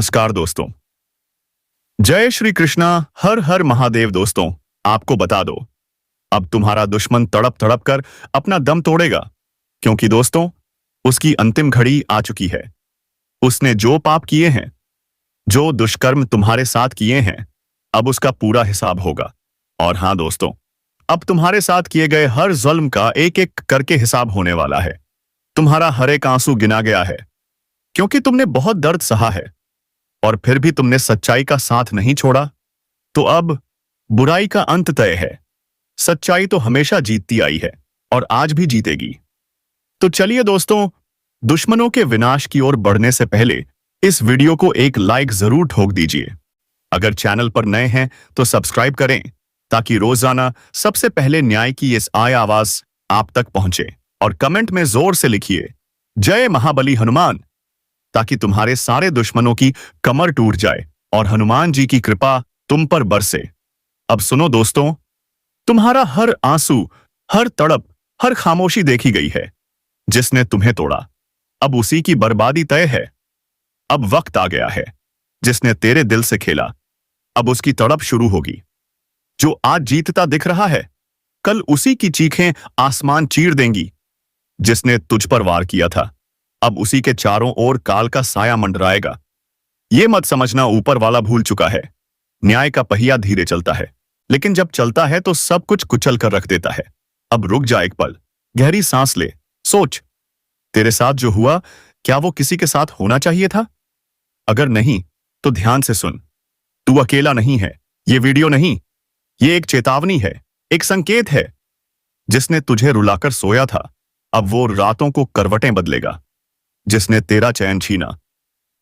नमस्कार दोस्तों। जय श्री कृष्णा। हर हर महादेव। दोस्तों, आपको बता दो, अब तुम्हारा दुश्मन तड़प तड़प कर अपना दम तोड़ेगा, क्योंकि दोस्तों उसकी अंतिम घड़ी आ चुकी है। उसने जो पाप किए हैं, जो दुष्कर्म तुम्हारे साथ किए हैं, अब उसका पूरा हिसाब होगा। और हाँ दोस्तों, अब तुम्हारे साथ किए गए हर जुल्म का एक एक करके हिसाब होने वाला है। तुम्हारा हर एक आंसू गिना गया है, क्योंकि तुमने बहुत दर्द सहा है और फिर भी तुमने सच्चाई का साथ नहीं छोड़ा। तो अब बुराई का अंत तय है। सच्चाई तो हमेशा जीतती आई है और आज भी जीतेगी। तो चलिए दोस्तों, दुश्मनों के विनाश की ओर बढ़ने से पहले इस वीडियो को एक लाइक जरूर ठोक दीजिए। अगर चैनल पर नए हैं तो सब्सक्राइब करें, ताकि रोजाना सबसे पहले न्याय की इस आवाज आप तक पहुंचे। और कमेंट में जोर से लिखिए जय महाबली हनुमान, ताकि तुम्हारे सारे दुश्मनों की कमर टूट जाए और हनुमान जी की कृपा तुम पर बरसे। अब सुनो दोस्तों, तुम्हारा हर आंसू, हर तड़प, हर खामोशी देखी गई है। जिसने तुम्हें तोड़ा, अब उसी की बर्बादी तय है। अब वक्त आ गया है। जिसने तेरे दिल से खेला, अब उसकी तड़प शुरू होगी। जो आज जीतता दिख रहा है, कल उसी की चीखें आसमान चीर देंगी। जिसने तुझ पर वार किया था, अब उसी के चारों ओर काल का साया मंडराएगा। ये मत समझना ऊपर वाला भूल चुका है। न्याय का पहिया धीरे चलता है, लेकिन जब चलता है तो सब कुछ कुचल कर रख देता है। अब रुक जा एक पल, गहरी सांस ले, सोच, तेरे साथ जो हुआ, क्या वो किसी के साथ होना चाहिए था? अगर नहीं, तो ध्यान से सुन। तू अकेला नहीं है। ये वीडियो नहीं, ये एक चेतावनी है, एक संकेत है। जिसने तुझे रुलाकर सोया था, अब वो रातों को करवटें बदलेगा। जिसने तेरा चैन छीना,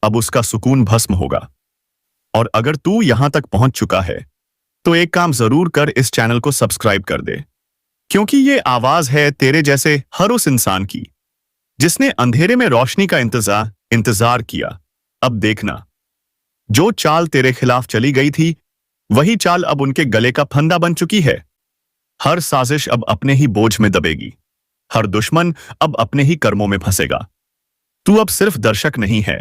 अब उसका सुकून भस्म होगा। और अगर तू यहां तक पहुंच चुका है, तो एक काम जरूर कर, इस चैनल को सब्सक्राइब कर दे, क्योंकि ये आवाज है तेरे जैसे हर उस इंसान की, जिसने अंधेरे में रोशनी का इंतजार किया। अब देखना, जो चाल तेरे खिलाफ चली गई थी, वही चाल अब उनके गले का फंदा बन चुकी है। हर साजिश अब अपने ही बोझ में दबेगी। हर दुश्मन अब अपने ही कर्मों में फंसेगा। तू अब सिर्फ दर्शक नहीं है,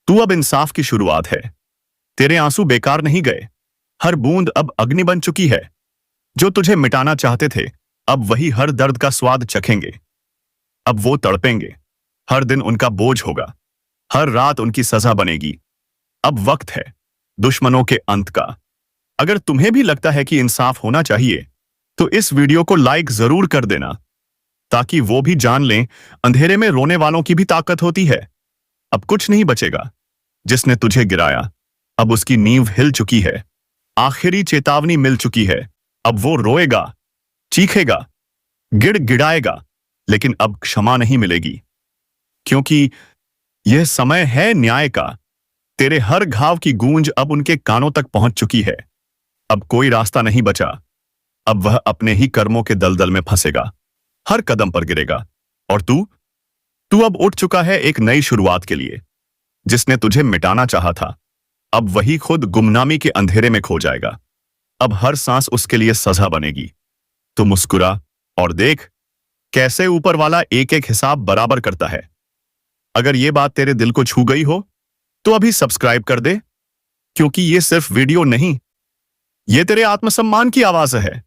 तू अब इंसाफ की शुरुआत है। तेरे आंसू बेकार नहीं गए। हर बूंद अब अग्नि बन चुकी है। जो तुझे मिटाना चाहते थे, अब वही हर दर्द का स्वाद चखेंगे। अब वो तड़पेंगे। हर दिन उनका बोझ होगा। हर रात उनकी सजा बनेगी। अब वक्त है दुश्मनों के अंत का। अगर तुम्हें भी लगता है कि इंसाफ होना चाहिए, तो इस वीडियो को लाइक जरूर कर देना, ताकि वो भी जान लें अंधेरे में रोने वालों की भी ताकत होती है। अब कुछ नहीं बचेगा। जिसने तुझे गिराया, अब उसकी नींव हिल चुकी है। आखिरी चेतावनी मिल चुकी है। अब वो रोएगा, चीखेगा, गिड़गिड़ाएगा, लेकिन अब क्षमा नहीं मिलेगी, क्योंकि यह समय है न्याय का। तेरे हर घाव की गूंज अब उनके कानों तक पहुंच चुकी है। अब कोई रास्ता नहीं बचा। अब वह अपने ही कर्मों के दलदल में फंसेगा, हर कदम पर गिरेगा। और तू अब उठ चुका है एक नई शुरुआत के लिए। जिसने तुझे मिटाना चाहा था, अब वही खुद गुमनामी के अंधेरे में खो जाएगा। अब हर सांस उसके लिए सजा बनेगी। तू मुस्कुरा और देख कैसे ऊपर वाला एक एक हिसाब बराबर करता है। अगर ये बात तेरे दिल को छू गई हो, तो अभी सब्सक्राइब कर दे, क्योंकि ये सिर्फ वीडियो नहीं, ये तेरे आत्मसम्मान की आवाज है।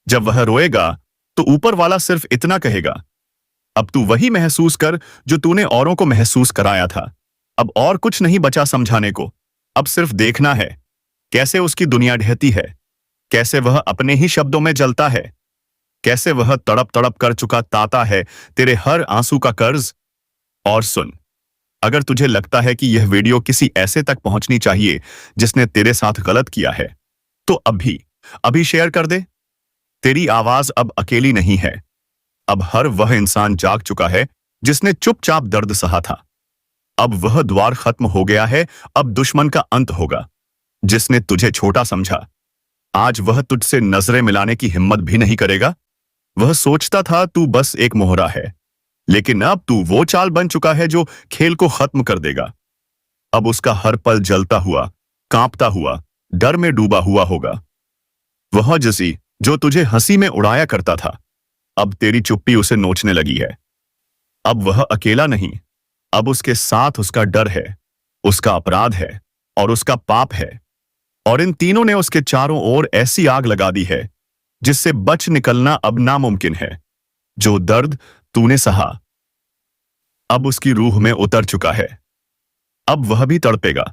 जब वह रोएगा, तो ऊपर वाला सिर्फ इतना कहेगा, अब तू वही महसूस कर जो तूने औरों को महसूस कराया था। अब और कुछ नहीं बचा समझाने को। अब सिर्फ देखना है कैसे उसकी दुनिया ढहती है, कैसे वह अपने ही शब्दों में जलता है, कैसे वह तड़प तड़प कर चुका ताता है तेरे हर आंसू का कर्ज। और सुन, अगर तुझे लगता है कि यह वीडियो किसी ऐसे तक पहुंचनी चाहिए जिसने तेरे साथ गलत किया है, तो अभी शेयर कर दे। तेरी आवाज अब अकेली नहीं है। अब हर वह इंसान जाग चुका है जिसने चुपचाप दर्द सहा था। अब वह द्वार खत्म हो गया है। अब दुश्मन का अंत होगा। जिसने तुझे छोटा समझा, आज वह तुझसे नजरें मिलाने की हिम्मत भी नहीं करेगा। वह सोचता था तू बस एक मोहरा है, लेकिन अब तू वो चाल बन चुका है जो खेल को खत्म कर देगा। अब उसका हर पल जलता हुआ, कांपता हुआ, डर में डूबा हुआ होगा। वह जसी जो तुझे हंसी में उड़ाया करता था, अब तेरी चुप्पी उसे नोचने लगी है। अब वह अकेला नहीं, अब उसके साथ उसका डर है। उसका अपराध है और उसका पाप है। और इन तीनों ने उसके चारों ओर ऐसी आग लगा दी है जिससे बच निकलना अब नामुमकिन है। जो दर्द तूने सहा अब उसकी रूह में उतर चुका है। अब वह भी तड़पेगा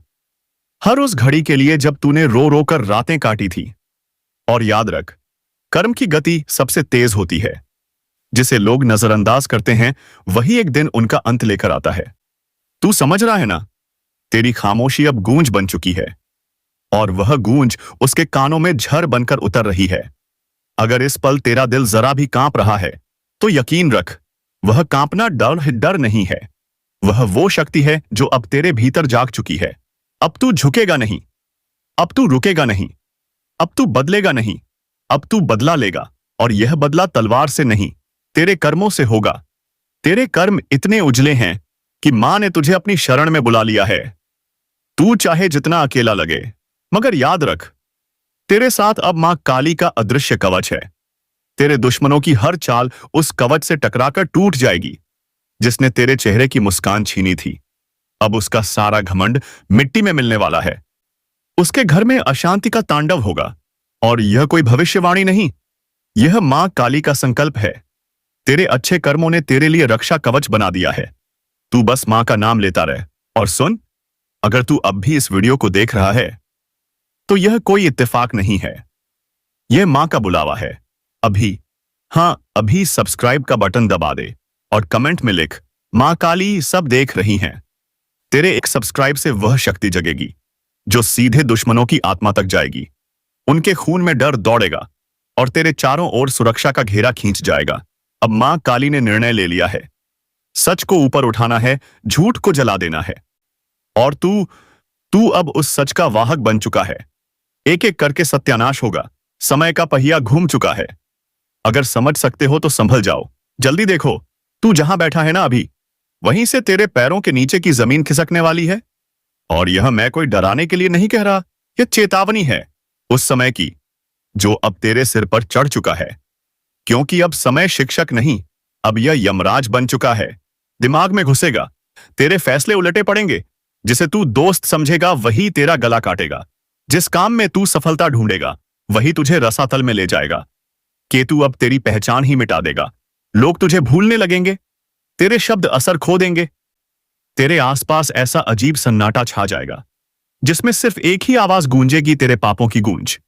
हर उस घड़ी के लिए जब तूने रो रो कर रातें काटी थी। और याद रख, कर्म की गति सबसे तेज होती है। जिसे लोग नजरअंदाज करते हैं वही एक दिन उनका अंत लेकर आता है। तू समझ रहा है ना? तेरी खामोशी अब गूंज बन चुकी है और वह गूंज उसके कानों में झर बनकर उतर रही है। अगर इस पल तेरा दिल जरा भी कांप रहा है तो यकीन रख, वह कांपना डर नहीं है। वह वो शक्ति है जो अब तेरे भीतर जाग चुकी है। अब तू झुकेगा नहीं, अब तू रुकेगा नहीं, अब तू बदलेगा नहीं, अब तू बदला लेगा। और यह बदला तलवार से नहीं, तेरे कर्मों से होगा। तेरे कर्म इतने उजले हैं कि मां ने तुझे अपनी शरण में बुला लिया है। तू चाहे जितना अकेला लगे, मगर याद रख, तेरे साथ अब मां काली का अदृश्य कवच है। तेरे दुश्मनों की हर चाल उस कवच से टकराकर टूट जाएगी। जिसने तेरे चेहरे की मुस्कान छीनी थी, अब उसका सारा घमंड मिट्टी में मिलने वाला है। उसके घर में अशांति का तांडव होगा। और यह कोई भविष्यवाणी नहीं, यह मां काली का संकल्प है। तेरे अच्छे कर्मों ने तेरे लिए रक्षा कवच बना दिया है। तू बस मां का नाम लेता रहे। और सुन, अगर तू अब भी इस वीडियो को देख रहा है तो यह कोई इत्तेफाक नहीं है, यह मां का बुलावा है। अभी, हां अभी सब्सक्राइब का बटन दबा दे और कमेंट में लिख, मां काली सब देख रही हैं। तेरे एक सब्सक्राइब से वह शक्ति जगेगी जो सीधे दुश्मनों की आत्मा तक जाएगी। उनके खून में डर दौड़ेगा और तेरे चारों ओर सुरक्षा का घेरा खींच जाएगा। अब मां काली ने निर्णय ले लिया है। सच को ऊपर उठाना है, झूठ को जला देना है। और तू अब उस सच का वाहक बन चुका है। एक एक करके सत्यानाश होगा। समय का पहिया घूम चुका है। अगर समझ सकते हो तो संभल जाओ। जल्दी देखो, तू जहां बैठा है ना अभी, वहीं से तेरे पैरों के नीचे की जमीन खिसकने वाली है। और यह मैं कोई डराने के लिए नहीं कह रहा, यह चेतावनी है उस समय की जो अब तेरे सिर पर चढ़ चुका है। क्योंकि अब समय शिक्षक नहीं, अब यह यमराज बन चुका है। दिमाग में घुसेगा, तेरे फैसले उलटे पड़ेंगे। जिसे तू दोस्त समझेगा वही तेरा गला काटेगा। जिस काम में तू सफलता ढूंढेगा वही तुझे रसातल में ले जाएगा। केतु अब तेरी पहचान ही मिटा देगा। लोग तुझे भूलने लगेंगे, तेरे शब्द असर खो देंगे। तेरे आसपास ऐसा अजीब सन्नाटा छा जाएगा जिसमें सिर्फ एक ही आवाज गूंजेगी, तेरे पापों की गूंज।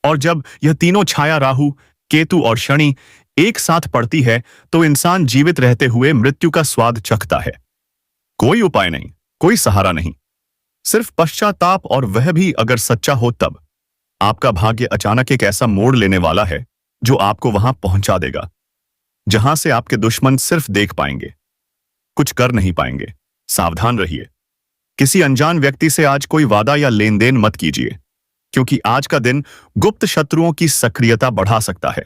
और जब यह तीनों छाया राहु, केतु और शनि एक साथ पड़ती है तो इंसान जीवित रहते हुए मृत्यु का स्वाद चखता है। कोई उपाय नहीं, कोई सहारा नहीं, सिर्फ पश्चाताप। और वह भी अगर सच्चा हो तब। आपका भाग्य अचानक एक ऐसा मोड़ लेने वाला है जो आपको वहां पहुंचा देगा जहां से आपके दुश्मन सिर्फ देख पाएंगे, कुछ कर नहीं पाएंगे। सावधान रहिए। किसी अनजान व्यक्ति से आज कोई वादा या लेन देन मत कीजिए, क्योंकि आज का दिन गुप्त शत्रुओं की सक्रियता बढ़ा सकता है।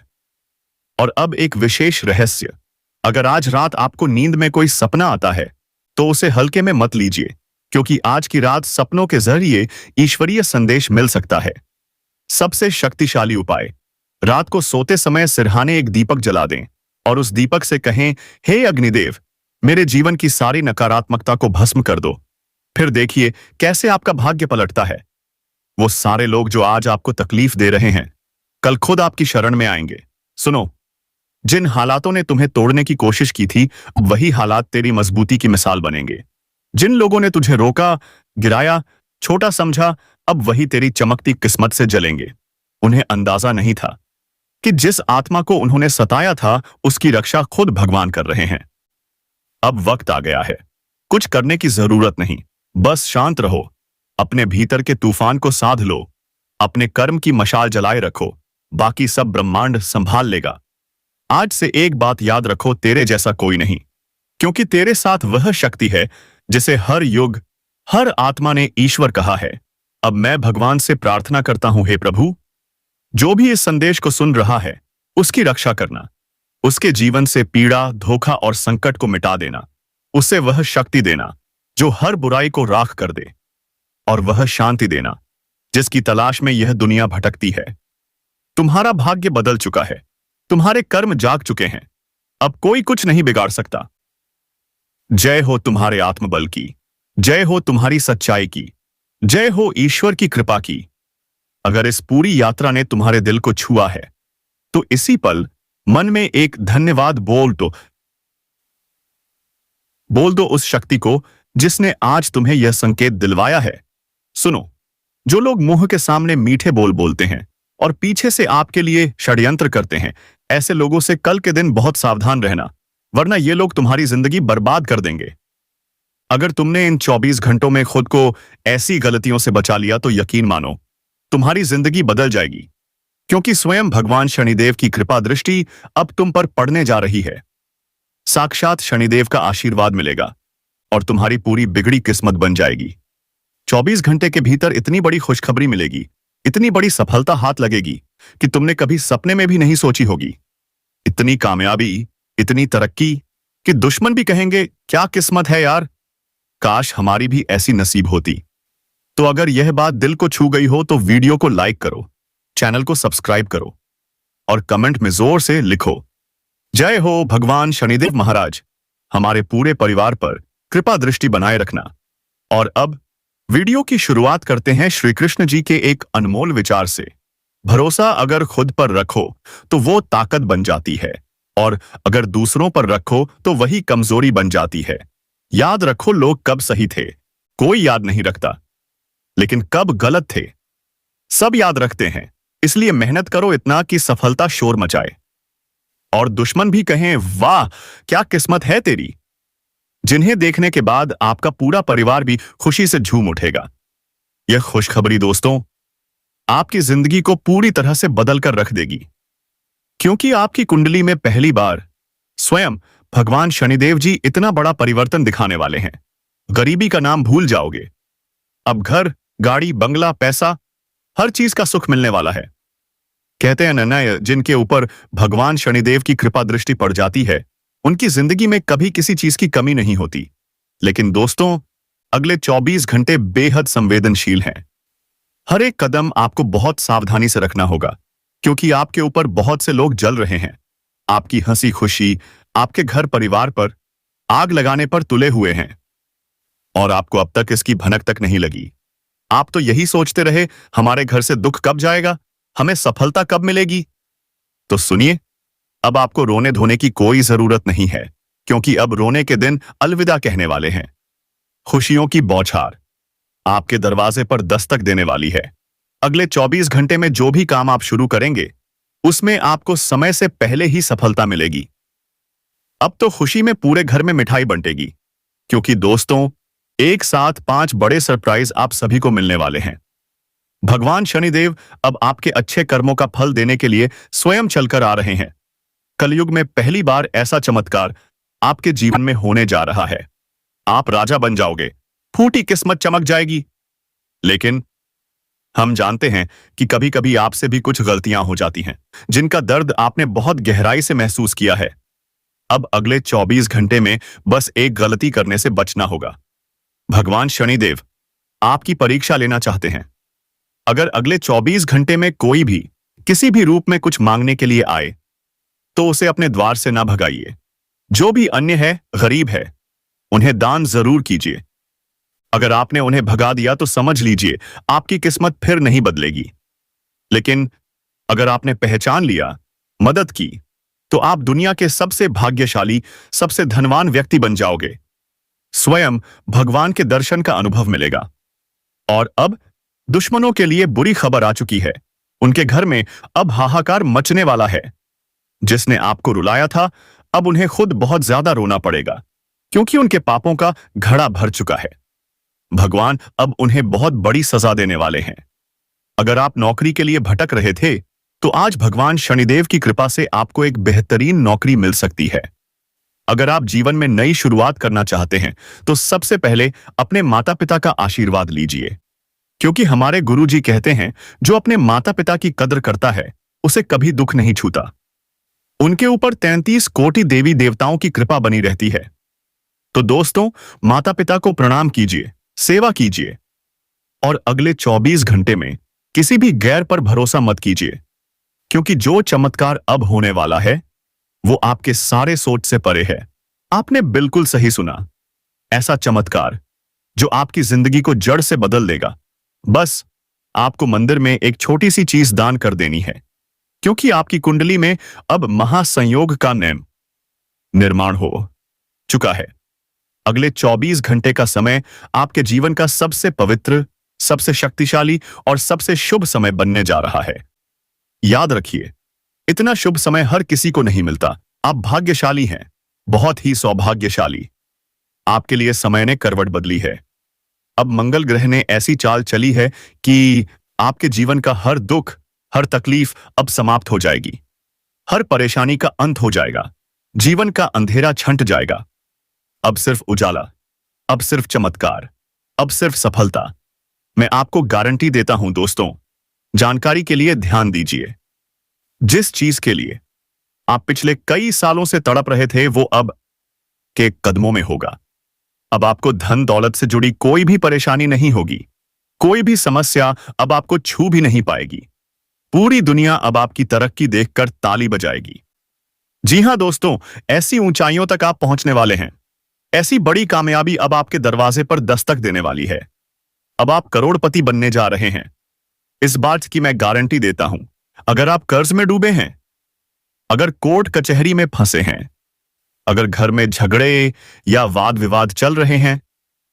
और अब एक विशेष रहस्य, अगर आज रात आपको नींद में कोई सपना आता है तो उसे हल्के में मत लीजिए, क्योंकि आज की रात सपनों के जरिए ईश्वरीय संदेश मिल सकता है। सबसे शक्तिशाली उपाय, रात को सोते समय सिरहाने एक दीपक जला दें और उस दीपक से कहें, हे अग्निदेव, मेरे जीवन की सारी नकारात्मकता को भस्म कर दो। फिर देखिए कैसे आपका भाग्य पलटता है। वो सारे लोग जो आज आपको तकलीफ दे रहे हैं कल खुद आपकी शरण में आएंगे। सुनो, जिन हालातों ने तुम्हें तोड़ने की कोशिश की थी, वही हालात तेरी मजबूती की मिसाल बनेंगे। जिन लोगों ने तुझे रोका, गिराया, छोटा समझा, अब वही तेरी चमकती किस्मत से जलेंगे। उन्हें अंदाजा नहीं था कि जिस आत्मा को उन्होंने सताया था उसकी रक्षा खुद भगवान कर रहे हैं। अब वक्त आ गया है, कुछ करने की जरूरत नहीं, बस शांत रहो। अपने भीतर के तूफान को साध लो, अपने कर्म की मशाल जलाए रखो, बाकी सब ब्रह्मांड संभाल लेगा। आज से एक बात याद रखो, तेरे जैसा कोई नहीं, क्योंकि तेरे साथ वह शक्ति है जिसे हर युग, हर आत्मा ने ईश्वर कहा है। अब मैं भगवान से प्रार्थना करता हूं, हे प्रभु, जो भी इस संदेश को सुन रहा है उसकी रक्षा करना, उसके जीवन से पीड़ा, धोखा और संकट को मिटा देना, उसे वह शक्ति देना जो हर बुराई को राख कर दे, और वह शांति देना जिसकी तलाश में यह दुनिया भटकती है। तुम्हारा भाग्य बदल चुका है, तुम्हारे कर्म जाग चुके हैं, अब कोई कुछ नहीं बिगाड़ सकता। जय हो तुम्हारे आत्मबल की। जय हो तुम्हारी सच्चाई की, जय हो ईश्वर की कृपा की। अगर इस पूरी यात्रा ने तुम्हारे दिल को छुआ है तो इसी पल मन में एक धन्यवाद बोल दो उस शक्ति को जिसने आज तुम्हें यह संकेत दिलवाया है। सुनो, जो लोग मुंह के सामने मीठे बोल बोलते हैं और पीछे से आपके लिए षड्यंत्र करते हैं, ऐसे लोगों से कल के दिन बहुत सावधान रहना, वरना ये लोग तुम्हारी जिंदगी बर्बाद कर देंगे। अगर तुमने इन 24 घंटों में खुद को ऐसी गलतियों से बचा लिया तो यकीन मानो तुम्हारी जिंदगी बदल जाएगी, क्योंकि स्वयं भगवान शनिदेव की कृपा दृष्टि अब तुम पर पड़ने जा रही है। साक्षात शनिदेव का आशीर्वाद मिलेगा और तुम्हारी पूरी बिगड़ी किस्मत बन जाएगी। 24 घंटे के भीतर इतनी बड़ी खुशखबरी मिलेगी, इतनी बड़ी सफलता हाथ लगेगी कि तुमने कभी सपने में भी नहीं सोची होगी। इतनी कामयाबी, इतनी तरक्की कि दुश्मन भी कहेंगे क्या किस्मत है यार, काश हमारी भी ऐसी नसीब होती। तो अगर यह बात दिल को छू गई हो तो वीडियो को लाइक करो, चैनल को सब्सक्राइब करो और कमेंट में जोर से लिखो, जय हो भगवान शनिदेव महाराज। हमारे पूरे परिवार पर कृपा दृष्टि बनाए रखना। और अब वीडियो की शुरुआत करते हैं श्री कृष्ण जी के एक अनमोल विचार से। भरोसा अगर खुद पर रखो तो वो ताकत बन जाती है, और अगर दूसरों पर रखो तो वही कमजोरी बन जाती है। याद रखो, लोग कब सही थे कोई याद नहीं रखता, लेकिन कब गलत थे सब याद रखते हैं। इसलिए मेहनत करो इतना कि सफलता शोर मचाए और दुश्मन भी कहें वाह क्या किस्मत है तेरी, जिन्हें देखने के बाद आपका पूरा परिवार भी खुशी से झूम उठेगा। यह खुशखबरी दोस्तों आपकी जिंदगी को पूरी तरह से बदल कर रख देगी, क्योंकि आपकी कुंडली में पहली बार स्वयं भगवान शनिदेव जी इतना बड़ा परिवर्तन दिखाने वाले हैं। गरीबी का नाम भूल जाओगे, अब घर, गाड़ी, बंगला, पैसा, हर चीज का सुख मिलने वाला है। कहते हैं न, जिनके ऊपर भगवान शनिदेव की कृपा दृष्टि पड़ जाती है उनकी जिंदगी में कभी किसी चीज की कमी नहीं होती। लेकिन दोस्तों अगले 24 घंटे बेहद संवेदनशील हैं। हर एक कदम आपको बहुत सावधानी से रखना होगा, क्योंकि आपके ऊपर बहुत से लोग जल रहे हैं। आपकी हंसी खुशी आपके घर परिवार पर आग लगाने पर तुले हुए हैं, और आपको अब तक इसकी भनक तक नहीं लगी। आप तो यही सोचते रहे हमारे घर से दुख कब जाएगा, हमें सफलता कब मिलेगी। तो सुनिए, अब आपको रोने धोने की कोई जरूरत नहीं है, क्योंकि अब रोने के दिन अलविदा कहने वाले हैं। खुशियों की बौछार आपके दरवाजे पर दस्तक देने वाली है। अगले 24 घंटे में जो भी काम आप शुरू करेंगे उसमें आपको समय से पहले ही सफलता मिलेगी। अब तो खुशी में पूरे घर में मिठाई बंटेगी, क्योंकि दोस्तों एक साथ 5 बड़े सरप्राइज आप सभी को मिलने वाले हैं। भगवान शनिदेव अब आपके अच्छे कर्मों का फल देने के लिए स्वयं चलकर आ रहे हैं। कलयुग में पहली बार ऐसा चमत्कार आपके जीवन में होने जा रहा है। आप राजा बन जाओगे, फूटी किस्मत चमक जाएगी। लेकिन हम जानते हैं कि कभी कभी आपसे भी कुछ गलतियां हो जाती हैं, जिनका दर्द आपने बहुत गहराई से महसूस किया है। अब अगले 24 घंटे में बस एक गलती करने से बचना होगा। भगवान शनिदेव आपकी परीक्षा लेना चाहते हैं। अगर अगले 24 घंटे में कोई भी किसी भी रूप में कुछ मांगने के लिए आए तो उसे अपने द्वार से ना भगाइए। जो भी अन्य है, गरीब है, उन्हें दान जरूर कीजिए। अगर आपने उन्हें भगा दिया तो समझ लीजिए आपकी किस्मत फिर नहीं बदलेगी। लेकिन अगर आपने पहचान लिया, मदद की, तो आप दुनिया के सबसे भाग्यशाली, सबसे धनवान व्यक्ति बन जाओगे। स्वयं भगवान के दर्शन का अनुभव मिलेगा। और अब दुश्मनों के लिए बुरी खबर आ चुकी है। उनके घर में अब हाहाकार मचने वाला है। जिसने आपको रुलाया था अब उन्हें खुद बहुत ज्यादा रोना पड़ेगा, क्योंकि उनके पापों का घड़ा भर चुका है। भगवान अब उन्हें बहुत बड़ी सजा देने वाले हैं। अगर आप नौकरी के लिए भटक रहे थे तो आज भगवान शनिदेव की कृपा से आपको एक बेहतरीन नौकरी मिल सकती है। अगर आप जीवन में नई शुरुआत करना चाहते हैं तो सबसे पहले अपने माता पिता का आशीर्वाद लीजिए, क्योंकि हमारे गुरुजी कहते हैं जो अपने माता पिता की कद्र करता है उसे कभी दुख नहीं छूता। उनके ऊपर 33 कोटि देवी देवताओं की कृपा बनी रहती है। तो दोस्तों माता पिता को प्रणाम कीजिए, सेवा कीजिए, और अगले 24 घंटे में किसी भी गैर पर भरोसा मत कीजिए, क्योंकि जो चमत्कार अब होने वाला है वो आपके सारे सोच से परे है। आपने बिल्कुल सही सुना। ऐसा चमत्कार जो आपकी जिंदगी को जड़ से बदल देगा। बस आपको मंदिर में एक छोटी सी चीज दान कर देनी है, क्योंकि आपकी कुंडली में अब महासंयोग का निर्माण हो चुका है। अगले 24 घंटे का समय आपके जीवन का सबसे पवित्र, सबसे शक्तिशाली और सबसे शुभ समय बनने जा रहा है। याद रखिए, इतना शुभ समय हर किसी को नहीं मिलता। आप भाग्यशाली हैं, बहुत ही सौभाग्यशाली। आपके लिए समय ने करवट बदली है। अब मंगल ग्रह ने ऐसी चाल चली है कि आपके जीवन का हर दुख, हर तकलीफ अब समाप्त हो जाएगी। हर परेशानी का अंत हो जाएगा। जीवन का अंधेरा छंट जाएगा। अब सिर्फ उजाला, अब सिर्फ चमत्कार, अब सिर्फ सफलता। मैं आपको गारंटी देता हूं दोस्तों। जानकारी के लिए ध्यान दीजिए। जिस चीज के लिए आप पिछले कई सालों से तड़प रहे थे, वो अब के कदमों में होगा। अब आपको धन दौलत से जुड़ी कोई भी परेशानी नहीं होगी। कोई भी समस्या अब आपको छू भी नहीं पाएगी। पूरी दुनिया अब आपकी तरक्की देखकर ताली बजाएगी। जी हां दोस्तों, ऐसी ऊंचाइयों तक आप पहुंचने वाले हैं। ऐसी बड़ी कामयाबी अब आपके दरवाजे पर दस्तक देने वाली है। अब आप करोड़पति बनने जा रहे हैं। इस बात की मैं गारंटी देता हूं। अगर आप कर्ज में डूबे हैं, अगर कोर्ट कचहरी में फंसे हैं, अगर घर में झगड़े या वाद विवाद चल रहे हैं,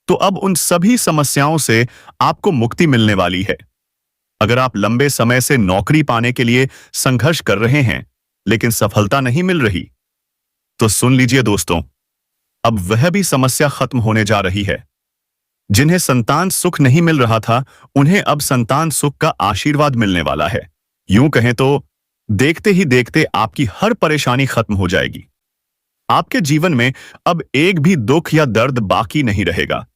तो अब उन सभी समस्याओं से आपको मुक्ति मिलने वाली है। अगर आप लंबे समय से नौकरी पाने के लिए संघर्ष कर रहे हैं लेकिन सफलता नहीं मिल रही, तो सुन लीजिए दोस्तों, अब वह भी समस्या खत्म होने जा रही है। जिन्हें संतान सुख नहीं मिल रहा था, उन्हें अब संतान सुख का आशीर्वाद मिलने वाला है। यूं कहें तो देखते ही देखते आपकी हर परेशानी खत्म हो जाएगी। आपके जीवन में अब एक भी दुख या दर्द बाकी नहीं रहेगा।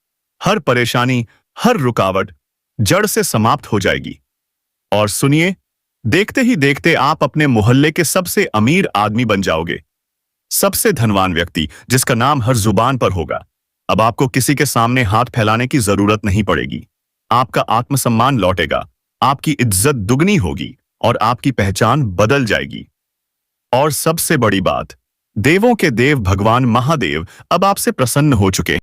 हर परेशानी, हर रुकावट जड़ से समाप्त हो जाएगी। और सुनिए, देखते ही देखते आप अपने मोहल्ले के सबसे अमीर आदमी बन जाओगे। सबसे धनवान व्यक्ति, जिसका नाम हर जुबान पर होगा। अब आपको किसी के सामने हाथ फैलाने की जरूरत नहीं पड़ेगी। आपका आत्मसम्मान लौटेगा, आपकी इज्जत दुगनी होगी और आपकी पहचान बदल जाएगी। और सबसे बड़ी बात, देवों के देव भगवान महादेव अब आपसे प्रसन्न हो चुके हैं।